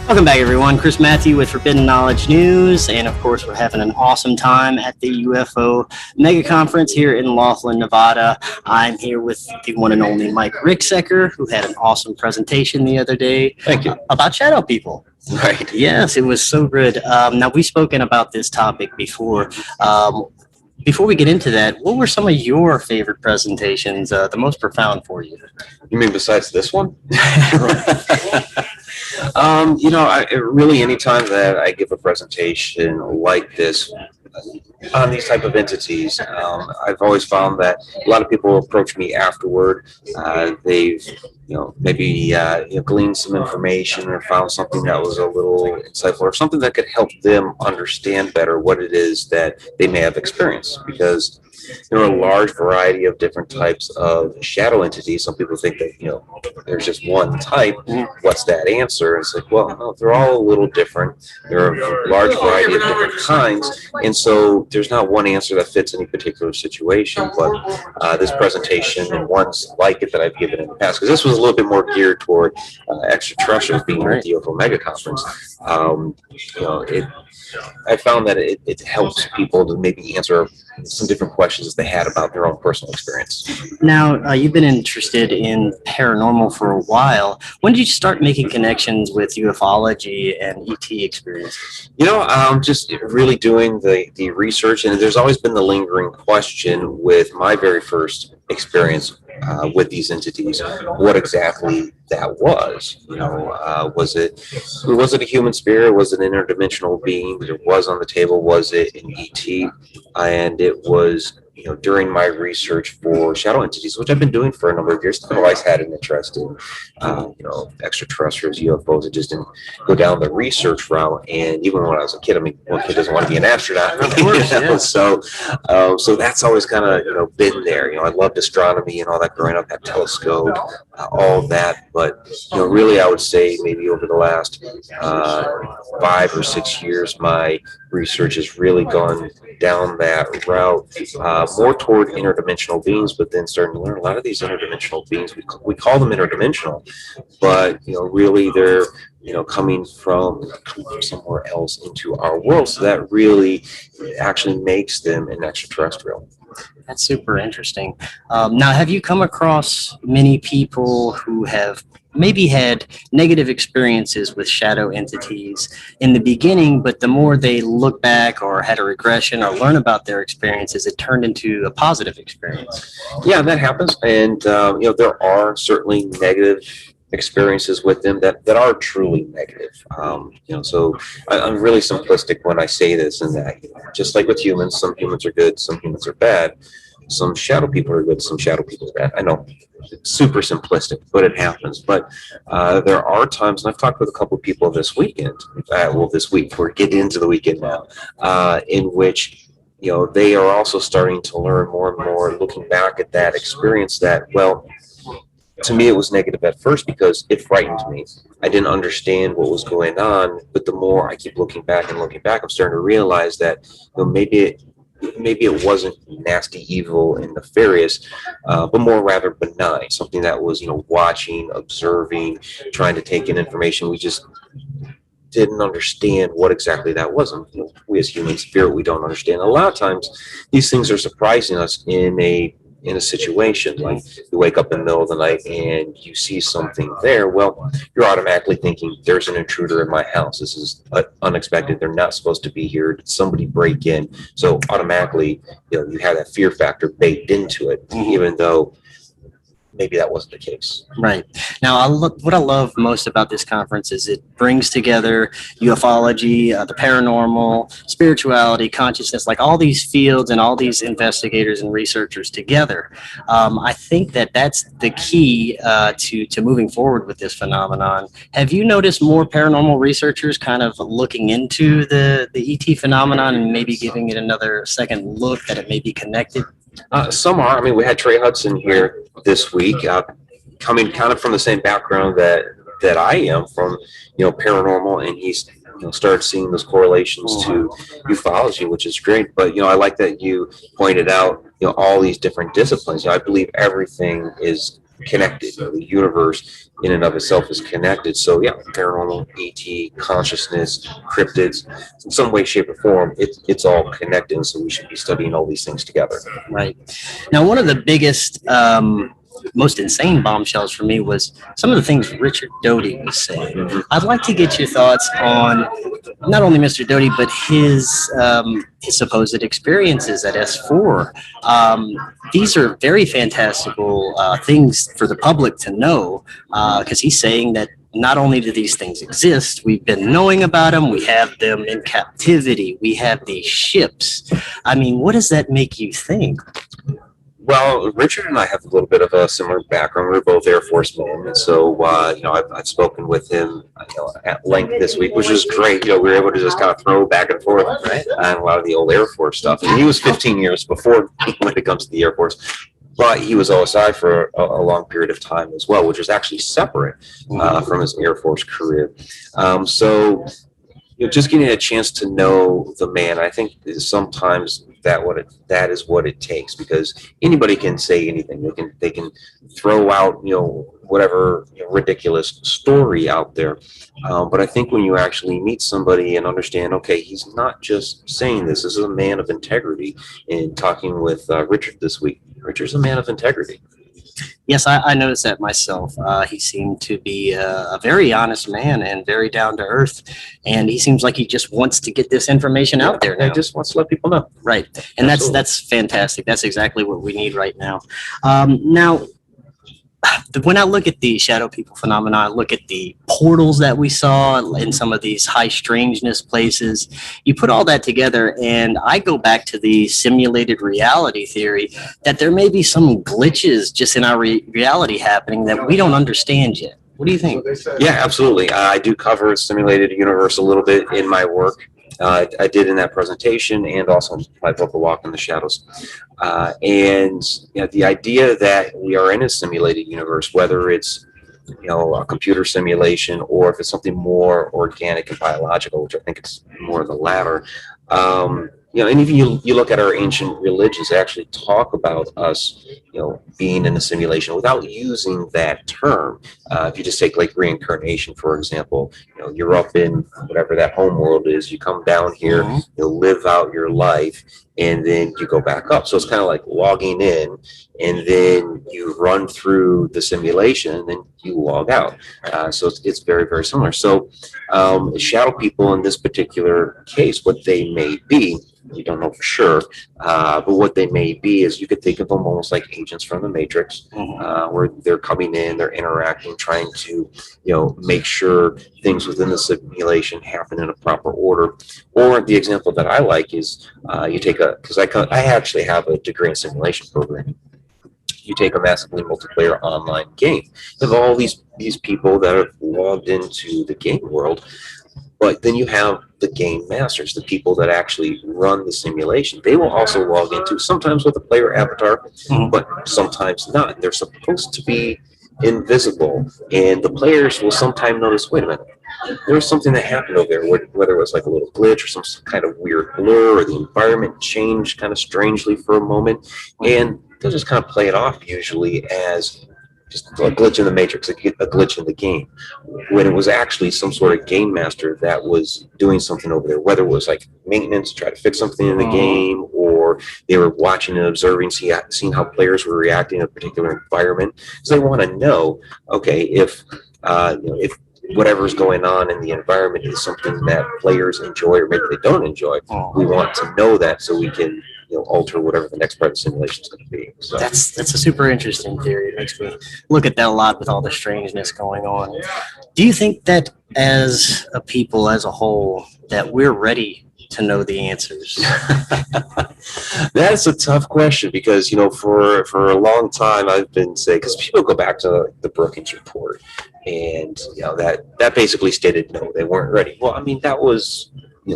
Welcome back, everyone. Chris Matthew with Forbidden Knowledge News, and of course, we're having an awesome time at the UFO Mega Conference here in Laughlin, Nevada. I'm here with the one and only Mike Ricksecker, who had an awesome presentation the other day. Thank you. About shadow people. Right. Yes, it was so good. Now, we've spoken about this topic before. Before we get into that, what were some of your favorite presentations, the most profound for you? You mean besides this one? Really anytime that I give a presentation like this on these type of entities, I've always found that a lot of people approach me afterward. They've maybe gleaned some information or found something that was a little insightful or something that could help them understand better what it is that they may have experienced, because there are a large variety of different types of shadow entities. Some people think that, there's just one type. What's that answer? It's like, well, no, they're all a little different. There are a large variety of different kinds. And so there's not one answer that fits any particular situation. But this presentation and ones like it that I've given in the past, because this was a little bit more geared toward extraterrestrials being at the UFO Mega Conference, I found that it helps people to maybe answer some different questions that they had about their own personal experience. Now, you've been interested in paranormal for a while. When did you start making connections with ufology and ET experiences? Just really doing the research, and there's always been the lingering question with my very first experience with these entities, what exactly that was. Was it a human spirit? Was it an interdimensional being that it was on the table? Was it an ET? And it was during my research for shadow entities, which I've been doing for a number of years. I've always had an interest in extraterrestrials, UFOs. I just didn't go down the research route. And even when I was a kid, one kid doesn't want to be an astronaut. Of course, yeah. So that's always kind of been there. I loved astronomy and all that growing up, had telescope, all that. But really, I would say maybe over the last 5 or 6 years, my research has really gone down that route, more toward interdimensional beings, but then starting to learn a lot of these interdimensional beings, we call them interdimensional, but really they're coming from somewhere else into our world, so that really actually makes them an extraterrestrial. That's super interesting. Now, have you come across many people who have maybe had negative experiences with shadow entities in the beginning, but the more they look back or had a regression or learn about their experiences, it turned into a positive experience? Yeah, that happens. And, there are certainly negative experiences with them that are truly negative. So I'm really simplistic when I say this, and that just like with humans, some humans are good, some humans are bad. Some shadow people are good, some shadow people are bad. I know it's super simplistic, but it happens. But there are times, and I've talked with a couple of people this weekend, this week, we're getting into the weekend now, in which they are also starting to learn more and more, looking back at that experience that, well, to me, it was negative at first because it frightened me. I didn't understand what was going on, but the more I keep looking back, I'm starting to realize that maybe it wasn't nasty, evil, and nefarious, but more rather benign, something that was, watching, observing, trying to take in information. We just didn't understand what exactly that was. And, we as humans fear what we don't understand. A lot of times, these things are surprising us in a situation, like you wake up in the middle of the night and you see something there. Well, you're automatically thinking there's an intruder in my house. This is unexpected. They're not supposed to be here. Did somebody break in? So automatically, you have that fear factor baked into it, even though maybe that wasn't the case. Right. Now, what I love most about this conference is it brings together ufology, the paranormal, spirituality, consciousness, like all these fields and all these investigators and researchers together. I think that's the key to moving forward with this phenomenon. Have you noticed more paranormal researchers kind of looking into the ET phenomenon and maybe giving it another second look that it may be connected? Some are. We had Trey Hudson here this week, coming kind of from the same background that I am from, paranormal, and he's started seeing those correlations to ufology, which is great. But I like that you pointed out all these different disciplines. I believe everything is connected. The universe in and of itself is connected. So yeah, paranormal, ET, consciousness, cryptids, in some way, shape, or form, it's all connected. And so we should be studying all these things together. Right. Now, one of the biggest, most insane bombshells for me was some of the things Richard Doty was saying. Mhm. I'd like to get your thoughts on not only Mr. Doty, but his supposed experiences at S4. These are very fantastical things for the public to know, because he's saying that not only do these things exist, we've been knowing about them, we have them in captivity, we have these ships. I mean, what does that make you think? Well, Richard and I have a little bit of a similar background. We're both Air Force men, and so I've spoken with him at length this week, which is great. We were able to just kind of throw back and forth on a lot of the old Air Force stuff. And he was 15 years before when it comes to the Air Force, but he was OSI for a long period of time as well, which was actually separate from his Air Force career. So just getting a chance to know the man, I think sometimes that is what it takes, because anybody can say anything. They can throw out whatever ridiculous story out there. But I think when you actually meet somebody and understand, okay, he's not just saying this. This is a man of integrity. And talking with Richard this week, Richard's a man of integrity. Yes, I noticed that myself. He seemed to be a very honest man and very down to earth. And he seems like he just wants to get this information out there now. He just wants to let people know. Right. And Absolutely. that's fantastic. That's exactly what we need right now. Now, when I look at the shadow people phenomena, I look at the portals that we saw in some of these high strangeness places. You put all that together, and I go back to the simulated reality theory that there may be some glitches just in our reality happening that we don't understand yet. What do you think? Yeah, absolutely. I do cover simulated universe a little bit in my work. I did in that presentation, and also my book, A Walk in the Shadows. And the idea that we are in a simulated universe, whether it's a computer simulation or if it's something more organic and biological, which I think it's more the latter. And even you look at our ancient religions, they actually talk about us, being in a simulation without using that term. If you just take like reincarnation, for example, you're up in whatever that home world is, you come down here, live out your life, and then you go back up. So it's kind of like logging in, and then you run through the simulation, and then you log out. So it's very, very similar. So shadow people in this particular case, what they may be, you don't know for sure, but what they may be is you could think of them almost like agents from the Matrix, where they're coming in, they're interacting, trying to make sure things within the simulation happen in a proper order. Or the example that I like is you take because I actually have a degree in simulation programming. You take a massively multiplayer online game. You have all these people that have logged into the game world, but then you have the game masters, the people that actually run the simulation. They will also log into, sometimes with a player avatar, but sometimes not. They're supposed to be invisible, and the players will sometimes notice, wait a minute, there's something that happened over there, whether it was like a little glitch or some kind of weird blur, or the environment changed kind of strangely for a moment, and they'll just kind of play it off usually as just a glitch in the matrix, a glitch in the game, when it was actually some sort of game master that was doing something over there, whether it was like maintenance, try to fix something in the game, or they were watching and observing, seeing how players were reacting in a particular environment, because they want to know, okay, if whatever's going on in the environment is something that players enjoy or maybe they don't enjoy, we want to know that so we can alter whatever the next part of the simulation is going to be. So that's a super interesting theory. It makes me look at that a lot with all the strangeness going on. Do you think that as a people as a whole that we're ready to know the answers? That's a tough question, because for a long time I've been saying, because people go back to the Brookings report, and that basically stated no, they weren't ready. Well, I mean, that was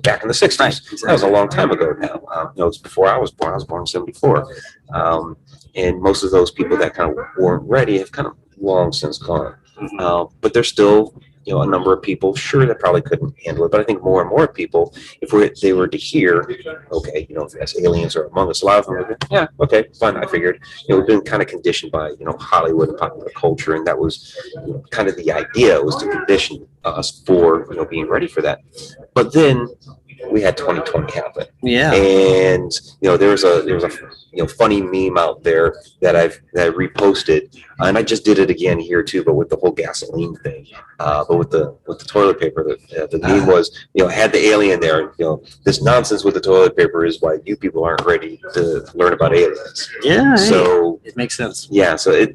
back in the 60s. Right. That was a long time ago now. It's before I was born. I was born in 74. And most of those people that kind of weren't ready have kind of long since gone. But they're still a number of people, sure, that probably couldn't handle it, but I think more and more people, if they were to hear, okay, as aliens are among us, a lot of them would go, yeah, okay, fine. I figured, we've been kind of conditioned by, Hollywood and popular culture, and that was kind of the idea, was to condition us for, being ready for that. But then we had 2020 happen. Yeah. And there's a funny meme out there that I reposted, and I just did it again here too, but with the whole gasoline thing, but with the toilet paper. The meme was, had the alien there. This nonsense with the toilet paper is why you people aren't ready to learn about aliens. Yeah. So it makes sense. Yeah. So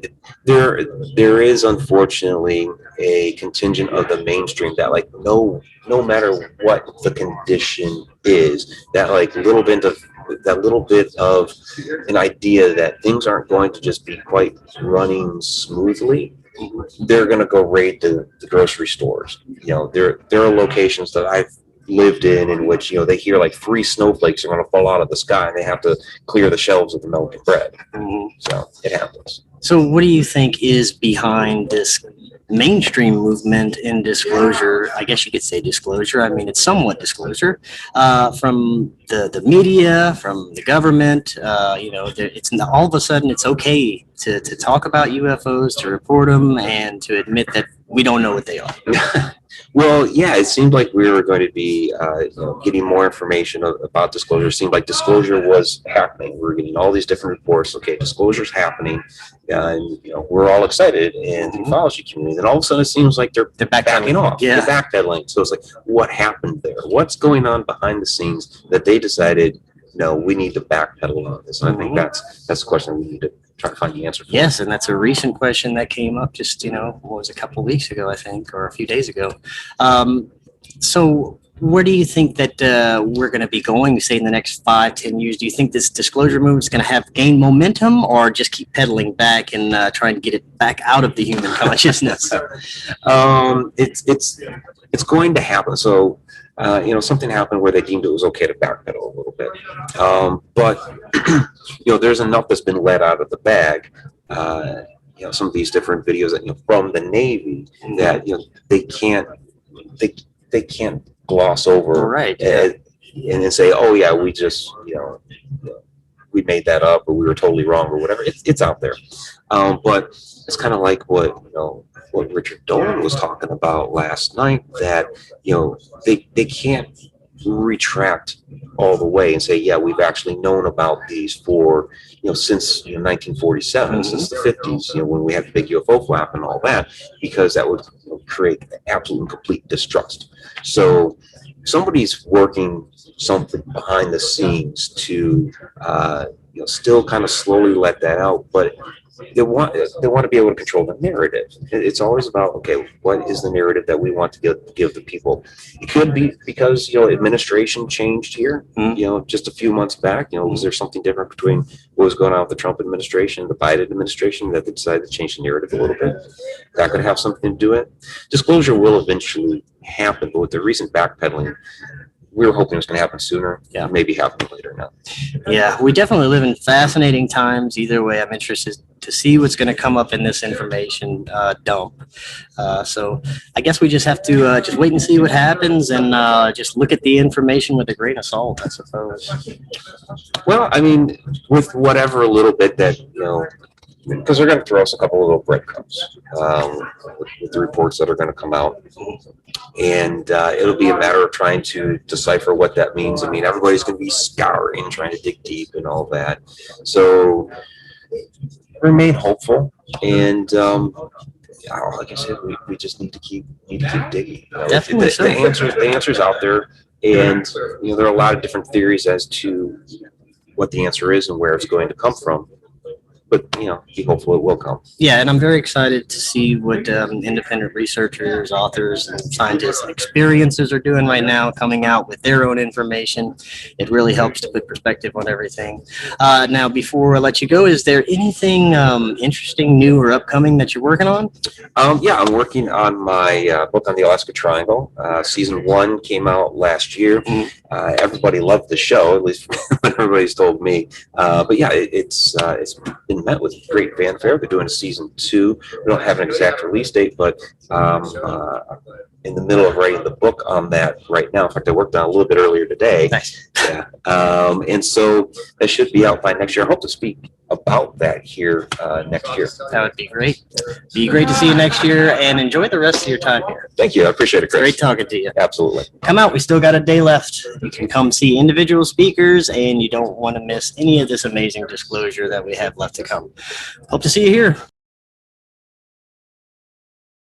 there is unfortunately a contingent of the mainstream that, like, no matter what the condition is, that little bit of an idea that things aren't going to just be quite running smoothly, they're going to go raid the grocery stores. There are locations that I've lived in which they hear like 3 snowflakes are going to fall out of the sky, and they have to clear the shelves of the milk and bread. So it happens. So what do you think is behind this mainstream movement in disclosure? I guess you could say disclosure. I mean, it's somewhat disclosure from the media, from the government. It's all of a sudden it's okay to talk about UFOs, to report them, and to admit that we don't know what they are. Well, yeah, it seemed like we were going to be getting more information about disclosure. It seemed like disclosure was happening. We were getting all these different reports. Okay, disclosure's happening, and we're all excited in the ufology community. Then all of a sudden, it seems like they're backing off. Yeah. They're backpedaling. So it's like, what happened there? What's going on behind the scenes that they decided, no, we need to backpedal on this? And I think that's the question we need to try to find the answer for. Yes, and that's a recent question that came up just, what was a couple of weeks ago, I think, or a few days ago. So where do you think that we're going to be going, say, in the next 5-10 years? Do you think this disclosure movement is going to gain momentum, or just keep pedaling back and trying to get it back out of the human consciousness? It's going to happen. So, something happened where they deemed it was okay to backpedal a little bit. But there's enough that's been let out of the bag. Some of these different videos that from the Navy that they can't gloss over, right? And say, oh yeah, we just we made that up, or we were totally wrong, or whatever. It's out there. But it's kind of like what Richard Dolan was talking about last night, that they can't retract all the way and say, yeah, we've actually known about these for since 1947, since the 50s, when we had the big UFO flap and all that, because that would create absolute and complete distrust. So somebody's working something behind the scenes to still kind of slowly let that out, but they want to be able to control the narrative. It's always about, okay, what is the narrative that we want to give the people? It could be because administration changed here. Just a few months back. Was there something different between what was going on with the Trump administration and the Biden administration that they decided to change the narrative a little bit? That could have something to do with it. Disclosure will eventually happen, but with the recent backpedaling, we were hoping it was going to happen sooner. Yeah, maybe happen later now. Yeah, we definitely live in fascinating times. Either way, I'm interested to see what's going to come up in this information dump. So I guess we just have to just wait and see what happens, and just look at the information with a grain of salt, I suppose. Well, I mean, with whatever little bit that, because they're going to throw us a couple of little breadcrumbs with the reports that are going to come out. And it'll be a matter of trying to decipher what that means. I mean, everybody's going to be scouring, trying to dig deep and all that. So remain hopeful. And like I said, we just need to keep digging. Definitely. The answer's out there. And, there are a lot of different theories as to what the answer is and where it's going to come from. But, be hopeful it will come. Yeah, and I'm very excited to see what independent researchers, authors, and scientists and experiencers are doing right now, coming out with their own information. It really helps to put perspective on everything. Now, before I let you go, is there anything interesting, new, or upcoming that you're working on? Yeah, I'm working on my book on the Alaska Triangle. Season 1 came out last year. Everybody loved the show, at least what everybody's told me. But yeah, it's been been met with great fanfare. They're doing a season 2. We don't have an exact release date, but in the middle of writing the book on that right now. In fact, I worked on it a little bit earlier today. Nice. Yeah. And so that should be out by next year. I hope to speak about that here next year. That would be great. Be great to see you next year, and enjoy the rest of your time here. Thank you. I appreciate it, Chris. Great talking to you. Absolutely. Come out. We still got a day left. You can come see individual speakers, and you don't want to miss any of this amazing disclosure that we have left to come. Hope to see you here.